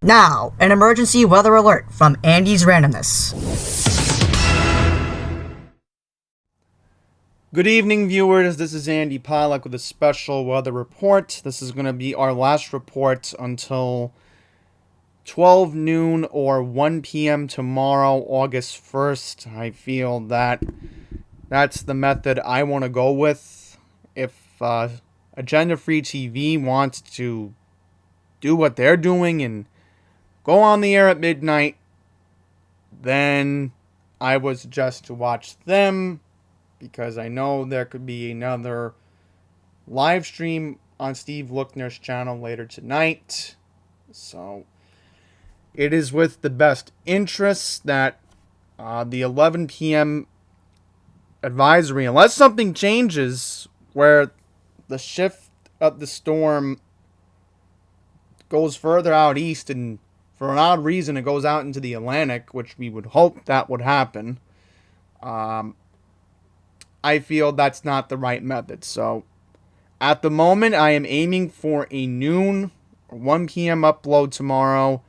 Now, an emergency weather alert from Andy's Randomness. Good evening, viewers. This is Andy Pollack with a special weather report. This is going to be our last report until 12 noon or 1 p.m. tomorrow, August 1st. I feel that that's the method I want to go with. If Agenda Free TV wants to do what they're doing and go on the air at midnight, then I would suggest to watch them, because I know there could be another live stream on Steve Lookner's channel later tonight. So it is with the best interests that the 11 p.m. advisory, unless something changes where the shift of the storm goes further out east and for an odd reason it goes out into the Atlantic, which we would hope that would happen, I feel that's not the right method. So at the moment, I am aiming for a noon or 1 p.m. upload tomorrow,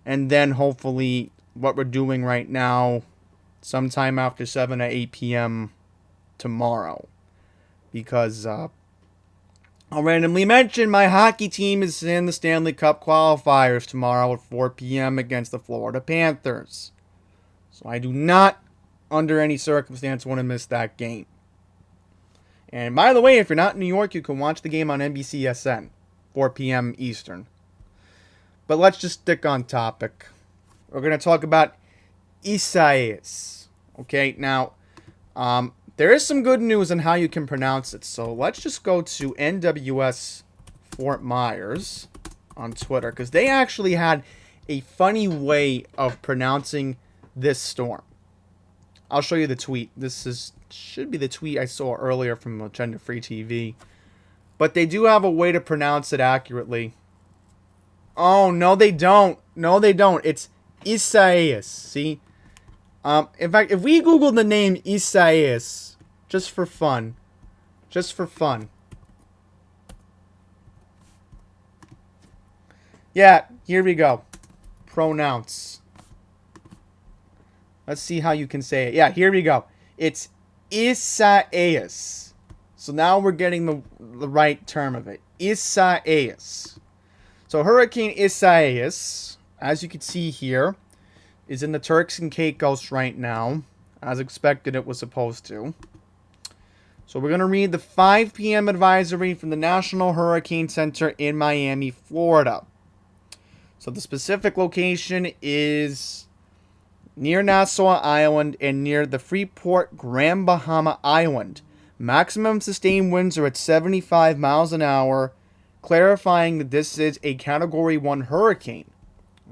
and then hopefully what we're doing right now, sometime after 7 or 8 p.m. tomorrow. Because I'll randomly mention my hockey team is in the Stanley Cup qualifiers tomorrow at 4 p.m. against the Florida Panthers. So I do not, under any circumstance, want to miss that game. And by the way, if you're not in New York, you can watch the game on NBCSN, 4 p.m. Eastern. But let's just stick on topic. We're going to talk about Isaias. Okay, now, there is some good news on how you can pronounce it. So let's just go to NWS Fort Myers on Twitter, because they actually had a funny way of pronouncing this storm. I'll show you the tweet. This should be the tweet I saw earlier from Agenda Free TV. But they do have a way to pronounce it accurately. Oh, no they don't. No they don't. It's Isaias. See? In fact, if we Google the name Isaias, just for fun. Just for fun. Yeah, here we go. Pronounce. Let's see how you can say it. Yeah, here we go. It's Isaias. So now we're getting the right term of it. Isaias. So Hurricane Isaias, as you can see here, is in the Turks and Caicos right now. As expected, it was supposed to. So we're going to read the 5 p.m. advisory from the National Hurricane Center in Miami, Florida. So the specific location is near Nassau Island and near the Freeport Grand Bahama Island. Maximum sustained winds are at 75 miles an hour, clarifying that this is a Category 1 hurricane.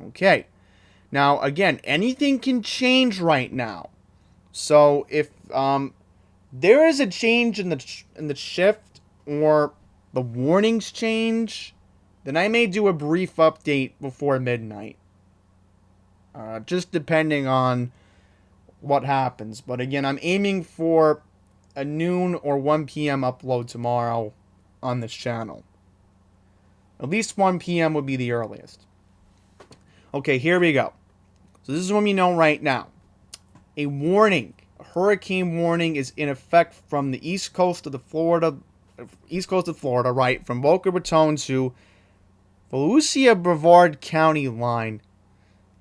Okay. Now, again, anything can change right now. So if there is a change in the shift or the warnings change, then I may do a brief update before midnight. Just depending on what happens. But again, I'm aiming for a noon or 1 p.m. upload tomorrow on this channel. At least 1 p.m. would be the earliest. Okay, here we go. So this is what we know right now. A warning, a hurricane warning, is in effect from the east coast of Florida, right, from Boca Raton to Volusia Brevard County line.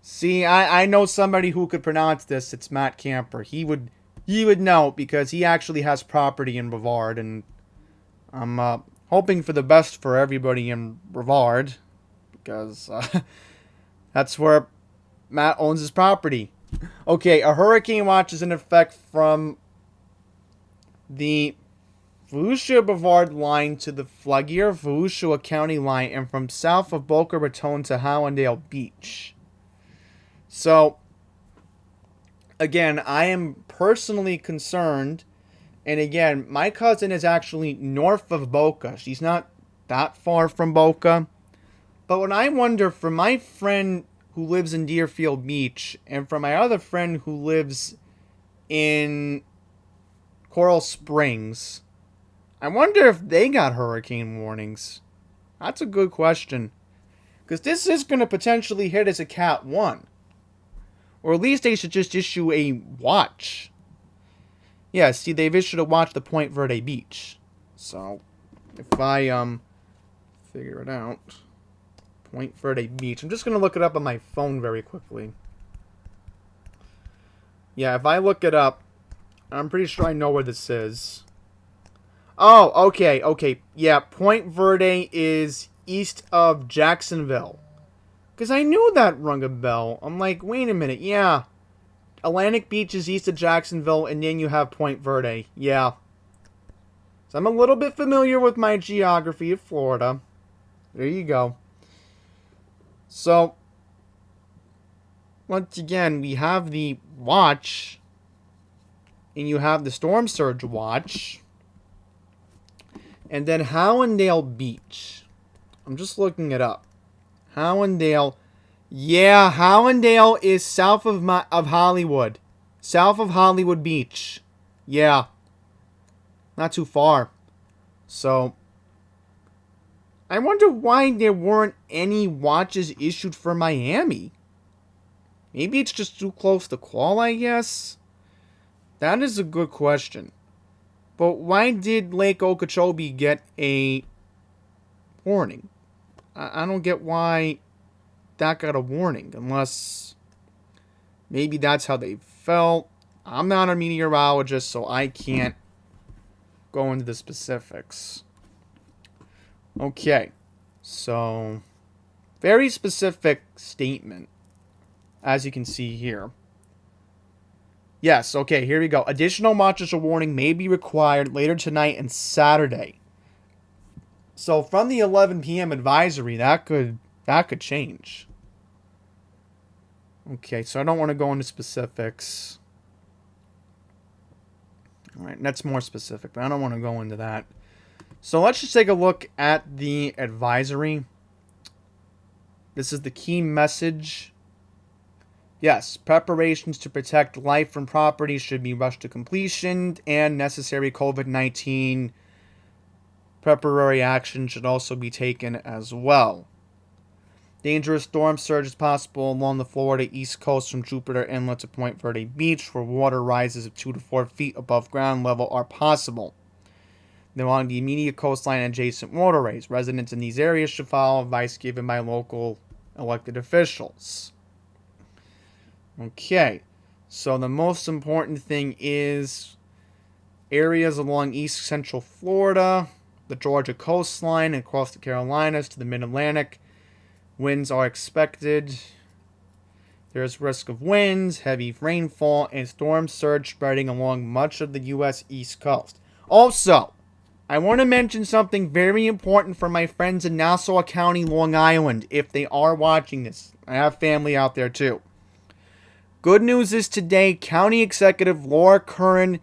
See, I know somebody who could pronounce this. It's Matt Camper. He would know, because he actually has property in Brevard, and I'm hoping for the best for everybody in Brevard, because that's where Matt owns his property. Okay, a hurricane watch is in effect from the Volusia Brevard line to the Volusia County line, and from south of Boca Raton to Hallandale Beach. So, again, I am personally concerned, and again, my cousin is actually north of Boca. She's not that far from Boca. But when I wonder, for my friend who lives in Deerfield Beach, and for my other friend who lives in Coral Springs, I wonder if they got hurricane warnings. That's a good question. Because this is going to potentially hit as a Cat 1. Or at least they should just issue a watch. Yeah, see, they've issued a watch to Point Verde Beach. So, if I, figure it out. Point Verde Beach. I'm just going to look it up on my phone very quickly. Yeah, if I look it up, I'm pretty sure I know where this is. Oh, okay. Yeah, Point Verde is east of Jacksonville. Because I knew that rung a bell. I'm like, wait a minute, yeah. Atlantic Beach is east of Jacksonville, and then you have Point Verde. Yeah. So I'm a little bit familiar with my geography of Florida. There you go. So, once again, we have the watch, and you have the storm surge watch, and then Hallandale Beach. I'm just looking it up. Hallandale. Yeah, Hallandale is south of Hollywood. South of Hollywood Beach. Yeah. Not too far. So, I wonder why there weren't any watches issued for Miami. Maybe it's just too close to call, I guess? That is a good question. But why did Lake Okeechobee get a warning? I don't get why that got a warning, unless maybe that's how they felt. I'm not a meteorologist, so I can't go into the specifics. Okay, so very specific statement, as you can see here. Yes, okay, here we go. Additional watches or warning may be required later tonight and Saturday. So from the 11 p.m. advisory, that could change. Okay, so I don't want to go into specifics. Alright, that's more specific, but I don't want to go into that. So let's just take a look at the advisory. This is the key message. Yes, preparations to protect life and property should be rushed to completion, and necessary COVID-19 preparatory action should also be taken as well. Dangerous storm surge is possible along the Florida East Coast from Jupiter Inlet to Point Verde Beach, where water rises of 2 to 4 feet above ground level are possible. Along the immediate coastline and adjacent waterways, residents in these areas should follow advice given by local elected officials. Okay, so the most important thing is areas along east central Florida, the Georgia coastline, and across the Carolinas to the mid-Atlantic. Winds are expected. There's risk of winds, heavy rainfall, and storm surge spreading along much of the U.S. East Coast. Also, I want to mention something very important for my friends in Nassau County, Long Island, if they are watching this. I have family out there too. Good news is today, County Executive Laura Curran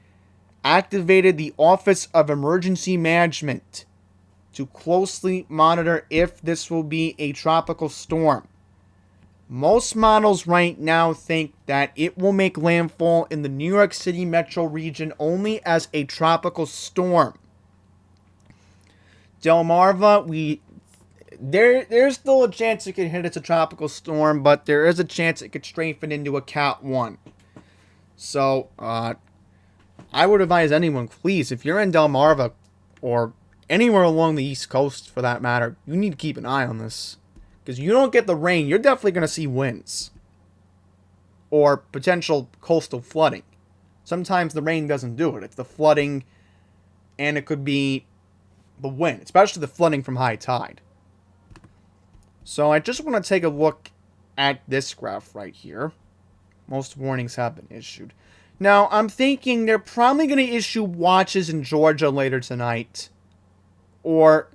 activated the Office of Emergency Management to closely monitor if this will be a tropical storm. Most models right now think that it will make landfall in the New York City metro region only as a tropical storm. Delmarva, there's still a chance it could hit as a tropical storm, but there is a chance it could strengthen into a Cat 1. So, I would advise anyone, please, if you're in Delmarva, or anywhere along the East Coast for that matter, you need to keep an eye on this. Because you don't get the rain, you're definitely going to see winds. Or potential coastal flooding. Sometimes the rain doesn't do it. It's the flooding, and it could be the wind, especially the flooding from high tide. So I just want to take a look at this graph right here. Most warnings have been issued. Now, I'm thinking they're probably going to issue watches in Georgia later tonight. Or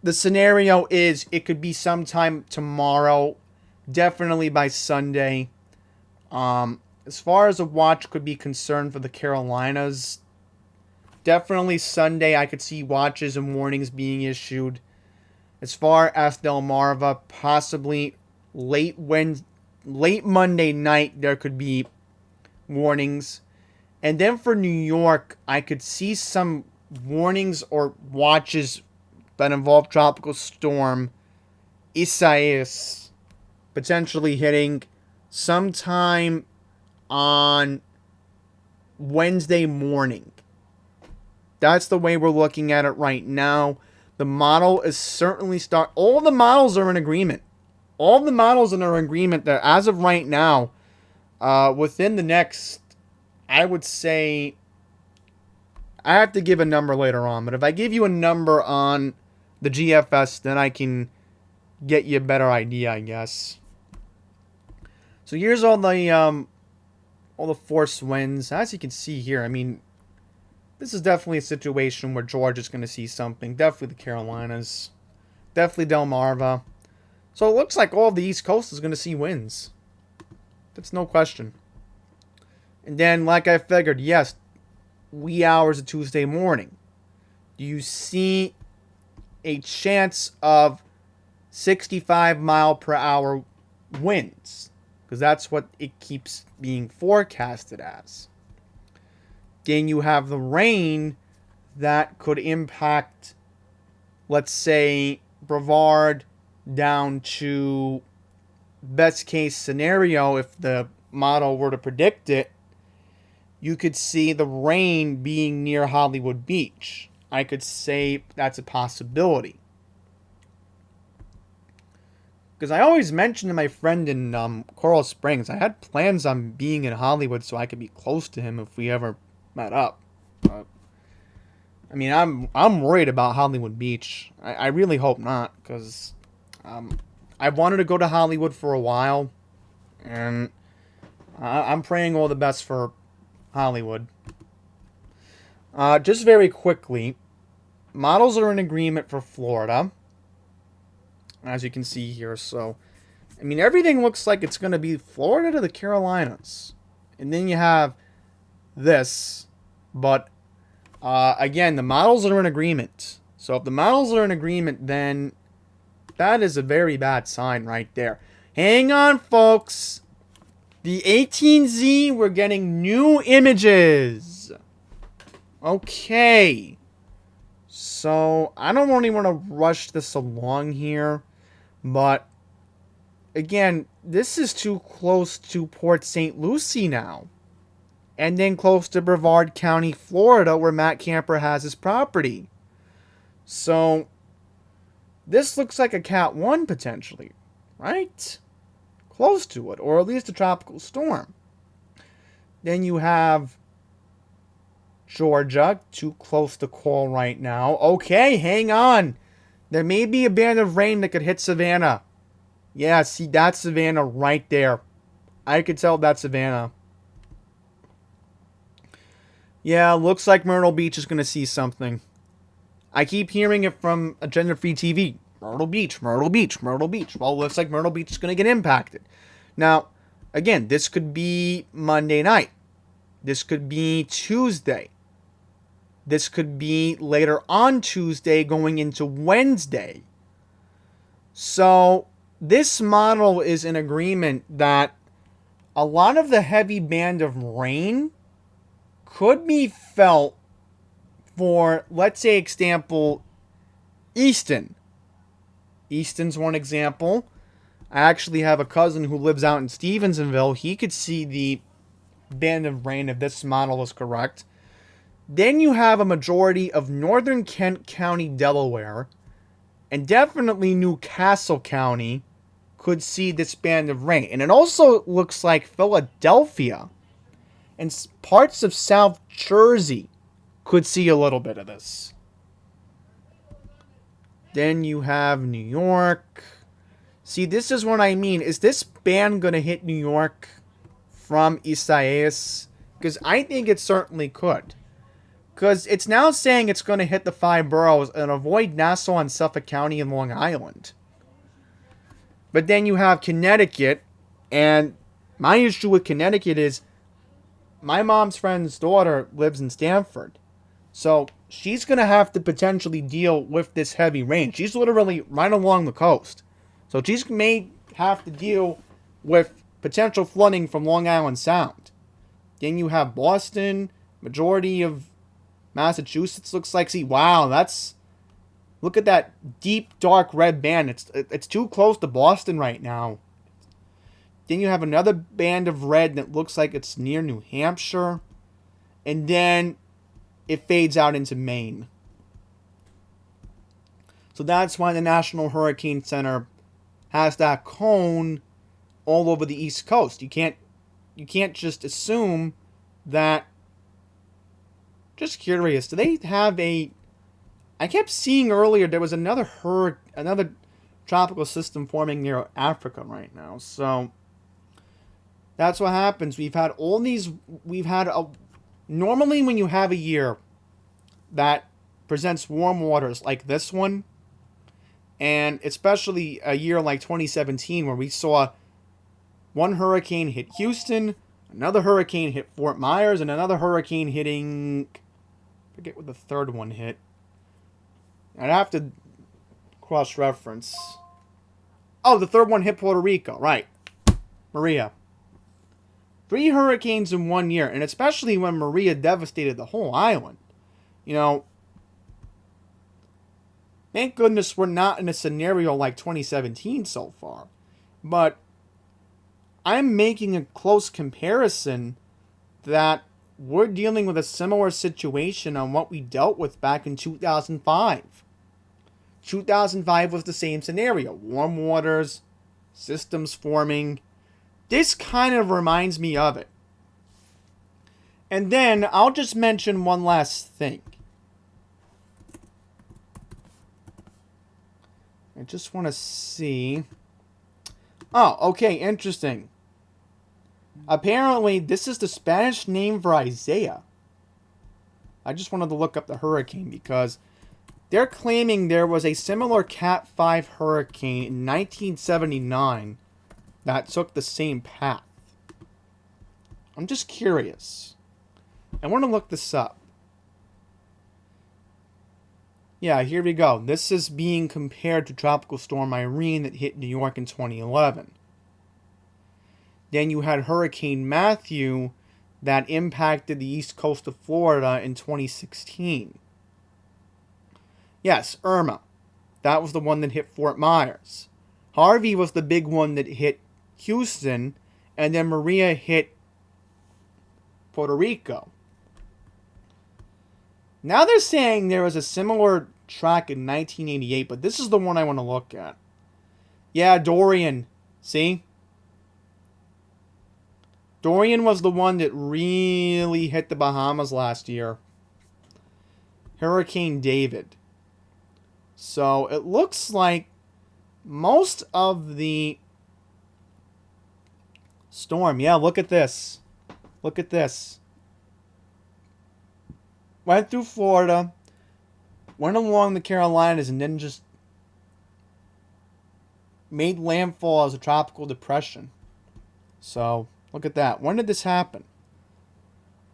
the scenario is it could be sometime tomorrow. Definitely by Sunday. As far as a watch could be concerned for the Carolinas, definitely Sunday I could see watches and warnings being issued. As far as Delmarva, possibly late Monday night there could be warnings. And then for New York, I could see some warnings or watches that involve tropical storm Isaias potentially hitting sometime on Wednesday morning. That's the way we're looking at it right now. The model is certainly all the models are in agreement. All the models are in agreement that as of right now, within the next, I would say, I have to give a number later on, but if I give you a number on the GFS, then I can get you a better idea, I guess. So here's all the force winds. As you can see here, I mean, this is definitely a situation where Georgia's going to see something. Definitely the Carolinas. Definitely Delmarva. So it looks like all of the East Coast is going to see winds. That's no question. And then, like I figured, yes, wee hours of Tuesday morning. Do you see a chance of 65 mile per hour winds? Because that's what it keeps being forecasted as. Then you have the rain that could impact, let's say, Brevard down to best case scenario. If the model were to predict it, you could see the rain being near Hollywood Beach. I could say that's a possibility. Because I always mentioned to my friend in Coral Springs, I had plans on being in Hollywood so I could be close to him if we ever met up. I mean, I'm worried about Hollywood Beach. I really hope not, because I've wanted to go to Hollywood for a while, and I'm praying all the best for Hollywood. Just very quickly, models are in agreement for Florida, as you can see here. So, I mean, everything looks like it's going to be Florida to the Carolinas. And then you have this, but again, the models are in agreement. So if the models are in agreement, then that is a very bad sign right there. Hang on, folks. The 18Z, we're getting new images. Okay. So I don't really want to rush this along here, but again, this is too close to Port St. Lucie now. And then close to Brevard County, Florida, where Matt Camper has his property. So, this looks like a Cat 1 potentially, right? Close to it, or at least a tropical storm. Then you have Georgia, too close to call right now. Okay, hang on. There may be a band of rain that could hit Savannah. Yeah, see, that's Savannah right there. I could tell that's Savannah. Yeah, looks like Myrtle Beach is going to see something. I keep hearing it from Agenda Free TV. Myrtle Beach, Myrtle Beach, Myrtle Beach. Well, looks like Myrtle Beach is going to get impacted. Now, again, this could be Monday night. This could be Tuesday. This could be later on Tuesday going into Wednesday. So, this model is in agreement that a lot of the heavy band of rain could be felt for, let's say, example, Easton. Easton's one example. I actually have a cousin who lives out in Stevensonville. He could see the band of rain if this model is correct. Then you have a majority of northern Kent County, Delaware, and definitely New Castle County could see this band of rain. And it also looks like Philadelphia and parts of South Jersey could see a little bit of this. Then you have New York. See, this is what I mean. Is this band going to hit New York from Isaias? Because I think it certainly could. Because it's now saying it's going to hit the 5 boroughs and avoid Nassau and Suffolk County and Long Island. But then you have Connecticut. And my issue with Connecticut is my mom's friend's daughter lives in Stamford. So she's going to have to potentially deal with this heavy rain. She's literally right along the coast. So she may have to deal with potential flooding from Long Island Sound. Then you have Boston, majority of Massachusetts looks like. See, wow, that's Look at that deep, dark red band. It's too close to Boston right now. Then you have another band of red that looks like it's near New Hampshire. And then it fades out into Maine. So that's why the National Hurricane Center has that cone all over the East Coast. You can't just assume that. Just curious, do they have a... I kept seeing earlier there was another tropical system forming near Africa right now. So that's what happens. We've had all these... Normally when you have a year that presents warm waters like this one, and especially a year like 2017 where we saw one hurricane hit Houston, another hurricane hit Fort Myers, and another hurricane hitting... I forget what the third one hit. I'd have to cross-reference. Oh, the third one hit Puerto Rico. Right. Maria. 3 hurricanes in 1 year. And especially when Maria devastated the whole island. You know, thank goodness we're not in a scenario like 2017 so far. But I'm making a close comparison that we're dealing with a similar situation on what we dealt with back in 2005. 2005 was the same scenario. Warm waters, systems forming. This kind of reminds me of it. And then I'll just mention one last thing. I just want to see. Oh, okay, interesting. Apparently, this is the Spanish name for Isaiah. I just wanted to look up the hurricane because they're claiming there was a similar Cat 5 hurricane in 1979 that took the same path. I'm just curious. I want to look this up. Yeah, here we go. This is being compared to Tropical Storm Irene that hit New York in 2011. Then you had Hurricane Matthew that impacted the east coast of Florida in 2016. Yes, Irma. That was the one that hit Fort Myers. Harvey was the big one that hit Houston. And then Maria hit Puerto Rico. Now they're saying there was a similar track in 1988, but this is the one I want to look at. Yeah, Dorian. See? Dorian was the one that really hit the Bahamas last year. Hurricane David. So it looks like most of the storm. Yeah, look at this. Look at this. Went through Florida, went along the Carolinas, and then just made landfall as a tropical depression. So, look at that. When did this happen?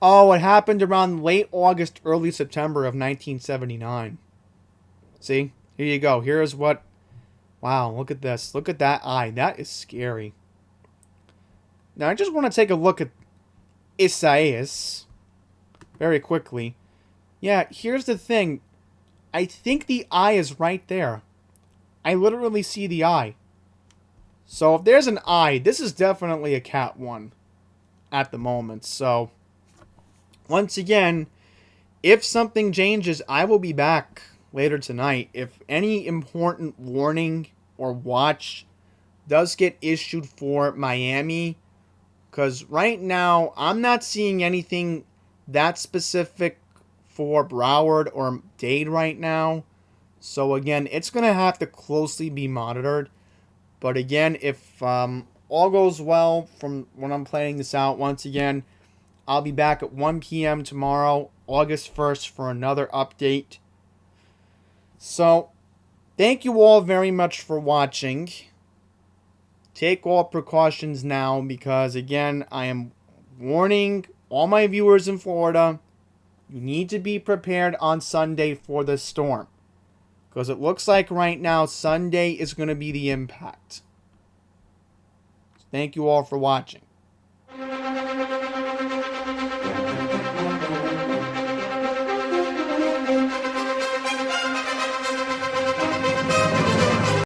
Oh, it happened around late August, early September of 1979. See? Here you go. Here's what... Wow, look at this. Look at that eye. That is scary. Now, I just want to take a look at Isaias very quickly. Yeah, here's the thing. I think the eye is right there. I literally see the eye. So if there's an eye, this is definitely a Cat 1 at the moment. So, once again, if something changes, I will be back later tonight. If any important warning or watch does get issued for Miami, because right now, I'm not seeing anything that specific for Broward or Dade right now. So again, it's going to have to closely be monitored. But again, if all goes well from when I'm planning this out, once again, I'll be back at 1 p.m. tomorrow, August 1st, for another update. So, thank you all very much for watching. Take all precautions now because, again, I am warning all my viewers in Florida, you need to be prepared on Sunday for this storm. Because it looks like right now, Sunday is going to be the impact. Thank you all for watching.